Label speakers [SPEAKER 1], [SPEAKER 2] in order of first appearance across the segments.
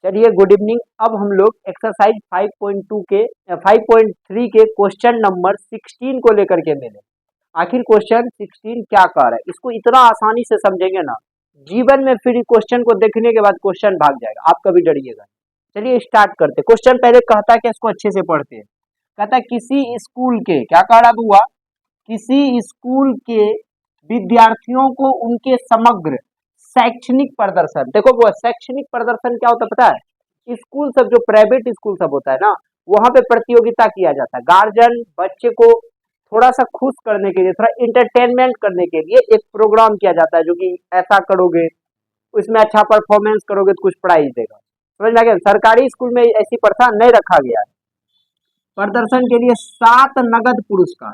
[SPEAKER 1] चलिए good evening. अब हम लोग एक्सरसाइज 5.3 के क्वेश्चन नंबर 16 को लेकर के मिले। आखिर क्वेश्चन 16 क्या कह रहा है, इसको इतना आसानी से समझेंगे ना, जीवन में फिर क्वेश्चन को देखने के बाद क्वेश्चन भाग जाएगा, आप कभी डरिएगा। चलिए स्टार्ट करते। क्वेश्चन पहले कहता है कि इसको अच्छे से पढ़ते हैं। कहता है किसी स्कूल के, क्या कह रहा हुआ, किसी स्कूल के विद्यार्थियों को उनके समग्र शैक्षणिक प्रदर्शन, देखो वो शैक्षणिक प्रदर्शन क्या होता है पता है, स्कूल सब जो प्राइवेट स्कूल सब होता है ना, वहां पे प्रतियोगिता किया जाता है। गार्जियन बच्चे को थोड़ा सा खुश करने के लिए, थोड़ा इंटरटेनमेंट करने के लिए एक प्रोग्राम किया जाता है, जो कि ऐसा करोगे उसमें अच्छा परफॉर्मेंस करोगे तो कुछ प्राइज देगा। समझ में आ गया। सरकारी स्कूल में ऐसी प्रथा नहीं रखा गया है। प्रदर्शन के लिए 7 नगद पुरस्कार,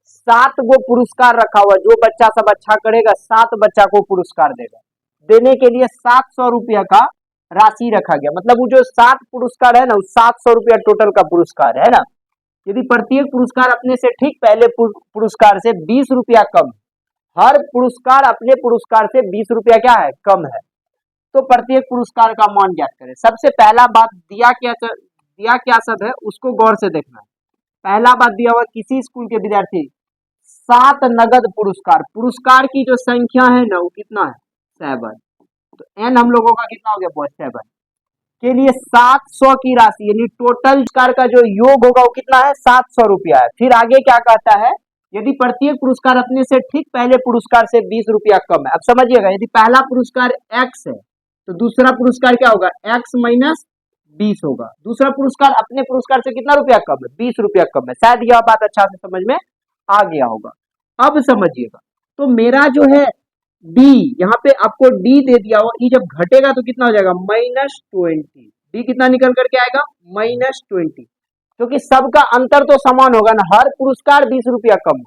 [SPEAKER 1] 7 गो पुरस्कार रखा हुआ। जो बच्चा सब अच्छा करेगा 7 बच्चा को पुरस्कार देगा। देने के लिए 700 रुपया का राशि रखा गया। मतलब वो जो 7 पुरस्कार है ना, 700 रुपया टोटल का पुरस्कार है ना। यदि प्रत्येक पुरस्कार अपने से ठीक पहले पुरस्कार से 20 रुपया कम, हर पुरस्कार अपने पुरस्कार से 20 रुपया क्या है, कम है, तो प्रत्येक पुरस्कार का मान ज्ञात करें। सबसे पहला बात दिया क्या सब है उसको गौर से देखना है। पहला बात दिया हुआ किसी स्कूल के विद्यार्थी 7 नगद पुरस्कार, पुरस्कार की जो संख्या है ना वो कितना है, 7। तो एन हम लोगों का कितना हो गया, 7 के लिए 700 की राशि, यानी टोटल पुरस्कार का जो योग होगा वो कितना है, 700 रुपया है। फिर आगे क्या कहता है, यदि प्रत्येक पुरस्कार अपने से ठीक पहले पुरस्कार से 20 रुपया कम है। अब समझिएगा, यदि पहला पुरस्कार x है तो दूसरा पुरस्कार क्या होगा, x माइनस 20 होगा। दूसरा पुरस्कार अपने पुरस्कार से कितना रुपया कम है, 20 रुपया कम है। शायद यह बात अच्छा से समझ में आ गया होगा। अब समझिएगा, तो मेरा जो है d, यहाँ पे आपको d दे दिया हुआ, ये जब घटेगा तो कितना हो जाएगा, -20। d कितना निकल करके आएगा, -20, क्योंकि सबका अंतर तो समान होगा ना। हर पुरस्कार 20 रुपया कम।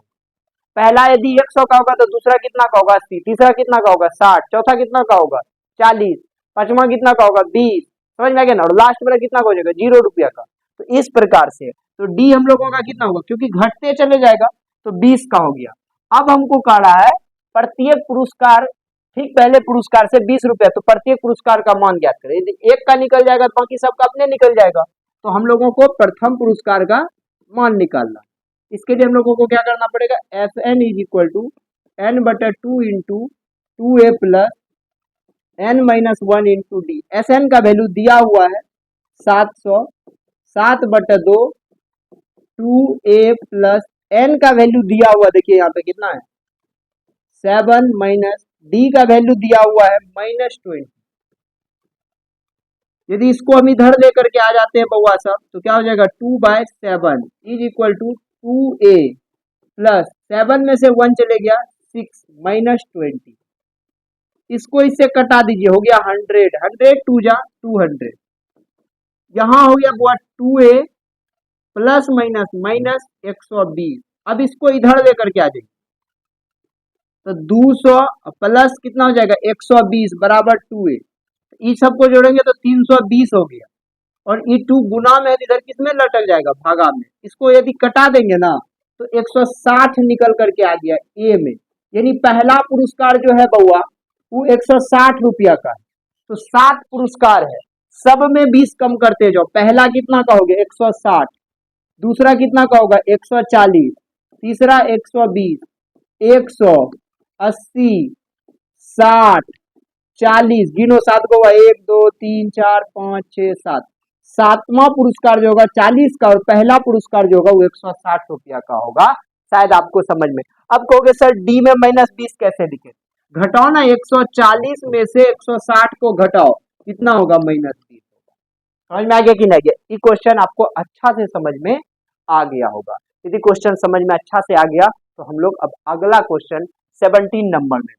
[SPEAKER 1] पहला यदि 100 का होगा तो दूसरा कितना का होगा, 80, तीसरा कितना का होगा, 60, चौथा कितना का होगा, 40, पांचवा कितना का होगा, 20। समझ में आ गया ना। और लास्ट वाला कितना का हो जाएगा, 0 रुपया का। तो इस प्रकार से तो डी हम लोगों का कितना होगा, क्योंकि घटते चले जाएगा तो 20 का हो गया। अब हमको कह रहा है प्रत्येक पुरस्कार ठीक पहले पुरस्कार से 20 रुपया, तो प्रत्येक पुरस्कार का मान ज्ञात करें। यदि एक का निकल जाएगा तो बाकी सबका अपने निकल जाएगा। तो हम लोगों को प्रथम पुरस्कार का मान निकालना। इसके लिए हम लोगों को क्या करना पड़ेगा, Fn is equal to n/2 into 2a plus n-1 into D. Sn का वैल्यू दिया हुआ है 700, 7/2 2a प्लस n का वैल्यू दिया हुआ, देखिए यहाँ पे कितना है, 7 माइनस डी का वैल्यू दिया हुआ है -20। यदि इसको हम इधर लेकर के आ जाते हैं बउआ सब, तो क्या हो जाएगा, 2/7 is equal to 2a plus 7 में से 1 चले गया 6 -20। इसको इससे कटा दीजिए, हो गया 100, 100 2 जा 200। यहाँ हो गया बुआ 2a प्लस माइनस 120। अब इसको इधर लेकर के आ जाइए, तो 200 प्लस कितना हो जाएगा, 120 बराबर 2a। इस सबको जोड़ेंगे तो 320 हो गया, और ये 2 गुना में इधर किसमें लटक जाएगा, भागा में। इसको यदि कटा देंगे ना तो 160 निकल करके आ गया ए में। यानी पहला पुरस्कार जो है बउआ वो 160 रुपया का है। तो 7 पुरस्कार है, सब में 20 कम करते जाओ। पहला कितना का हो गया, 160, दूसरा कितना का होगा, 140, तीसरा 120, 180, 60, 40, गिनो 7 को, 1 2 3 4 5 6 7। सातवां पुरस्कार जो होगा 40 का, और पहला पुरस्कार जो होगा वो 160 रुपया का होगा। शायद आपको समझ में। अब कहोगे सर डी में -20 कैसे लिखे, घटाओ ना, 140 में से 160 को घटाओ, कितना होगा, -30 होगा। समझ में आ गया कि नहीं गया। ये क्वेश्चन आपको अच्छा से समझ में आ गया होगा। यदि क्वेश्चन समझ में अच्छा से आ गया तो हम लोग अब अगला क्वेश्चन 17 नंबर में